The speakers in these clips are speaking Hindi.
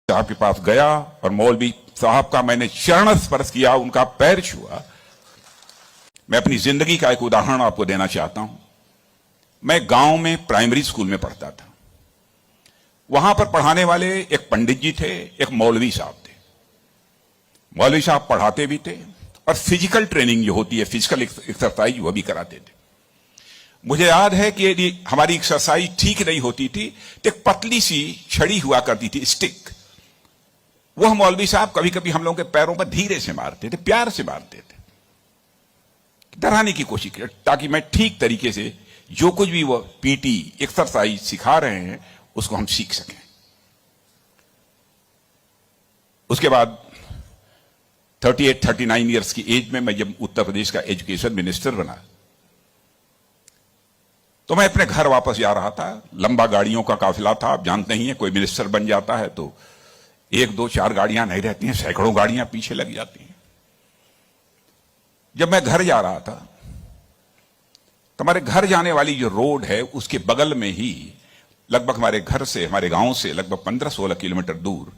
साहब के पास गया और मौलवी साहब का मैंने चरण स्पर्श किया, उनका पैर छुआ। मैं अपनी जिंदगी का एक उदाहरण आपको देना चाहता हूं। मैं गांव में प्राइमरी स्कूल में पढ़ता था। वहां पर पढ़ाने वाले एक पंडित जी थे, एक मौलवी साहब थे। मौलवी साहब पढ़ाते भी थे और फिजिकल ट्रेनिंग जो होती है, फिजिकल एक्सरसाइज, वो भी कराते थे। मुझे याद है कि यदि हमारी एक्सरसाइज ठीक नहीं होती थी तो एक पतली सी छड़ी हुआ करती थी, स्टिक। वह मौलवी साहब कभी कभी हम लोगों के पैरों पर धीरे से मारते थे, प्यार से मारते थे, डराने की कोशिश की, ताकि मैं ठीक तरीके से जो कुछ भी वो पीटी एक्सरसाइज सिखा रहे हैं उसको हम सीख सकें। उसके बाद 38-39 ईयर्स की एज में मैं जब उत्तर प्रदेश का एजुकेशन मिनिस्टर बना तो मैं अपने घर वापस जा रहा था। लंबा गाड़ियों का काफिला था। आप जानते ही हैं, कोई मिनिस्टर बन जाता है तो 1, 2, 4 गाड़ियां नहीं रहती हैं, सैकड़ों गाड़ियां पीछे लग जाती हैं। जब मैं घर जा रहा था तो हमारे घर जाने वाली जो रोड है उसके बगल में ही, लगभग हमारे घर से, हमारे गांव से लगभग 15-16 किलोमीटर दूर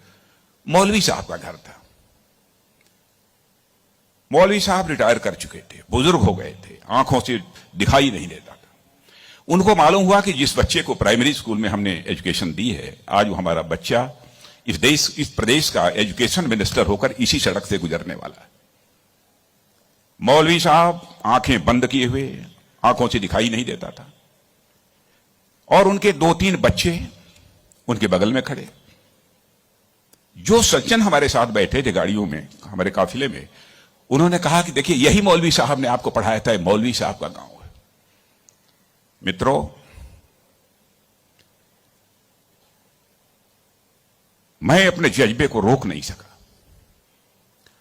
मौलवी साहब का घर था। मौलवी साहब रिटायर कर चुके थे, बुजुर्ग हो गए थे, आंखों से दिखाई नहीं देता था। उनको मालूम हुआ कि जिस बच्चे को प्राइमरी स्कूल में हमने एजुकेशन दी है, आज वो हमारा बच्चा इस प्रदेश का एजुकेशन मिनिस्टर होकर इसी सड़क से गुजरने वाला है। मौलवी साहब आंखें बंद किए हुए, आंखों से दिखाई नहीं देता था, और उनके 2-3 बच्चे उनके बगल में खड़े। जो सज्जन हमारे साथ बैठे थे गाड़ियों में, हमारे काफिले में, उन्होंने कहा कि देखिए, यही मौलवी साहब ने आपको पढ़ाया था, मौलवी साहब का गांव है। मित्रों, मैं अपने जज्बे को रोक नहीं सका।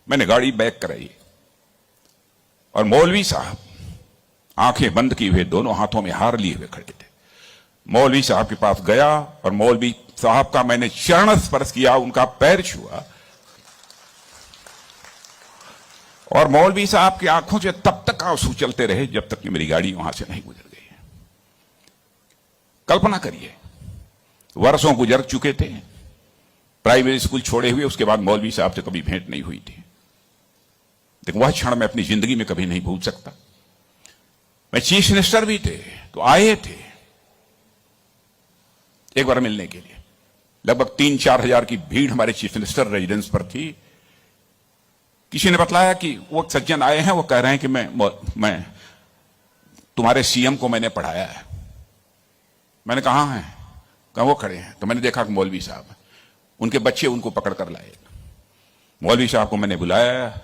मैंने गाड़ी बैक कराई और मौलवी साहब आंखें बंद किए हुए, दोनों हाथों में हार लिए हुए खड़े थे। मौलवी साहब के पास गया और मौलवी साहब का मैंने चरण स्पर्श किया, उनका पैर छुआ, और मौलवी साहब की आंखों से तब तक आंसू चलते रहे जब तक कि मेरी गाड़ी वहां से नहीं गुजर गई। कल्पना करिए, वर्षों गुजर चुके थे, प्राइमरी स्कूल छोड़े हुए, उसके बाद मौलवी साहब से कभी भेंट नहीं हुई थी। लेकिन वह क्षण मैं अपनी जिंदगी में कभी नहीं भूल सकता। मैं चीफ मिनिस्टर भी थे तो आए थे एक बार मिलने के लिए। लगभग 3-4 हजार की भीड़ हमारे चीफ मिनिस्टर रेजिडेंस पर थी। किसी ने बतलाया कि वो सज्जन आए हैं, वो कह रहे हैं कि मैं तुम्हारे सीएम को मैंने पढ़ाया है। मैंने कहा है, कहा वो खड़े हैं। तो मैंने देखा कि मौलवी साहब, उनके बच्चे उनको पकड़ कर लाए। मौलवी साहब को मैंने बुलाया,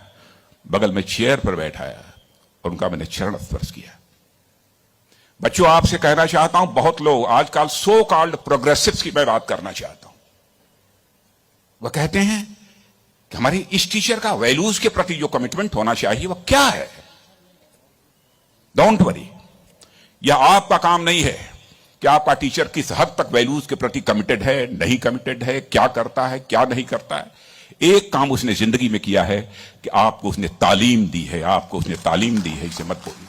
बगल में चेयर पर बैठाया और उनका मैंने चरण स्पर्श किया। बच्चों, आपसे कहना चाहता हूं, बहुत लोग आजकल सो कॉल्ड प्रोग्रेसिव्स की मैं बात करना चाहता हूं। वह कहते हैं कि हमारी इस टीचर का वैल्यूज के प्रति जो कमिटमेंट होना चाहिए वह क्या है। डोंट वरी, यह आपका काम नहीं है कि आपका टीचर किस हद तक वैल्यूज के प्रति कमिटेड है, नहीं कमिटेड है, क्या करता है, क्या नहीं करता है। एक काम उसने जिंदगी में किया है कि आपको उसने तालीम दी है, आपको उसने तालीम दी है, इसे मत भूलिए।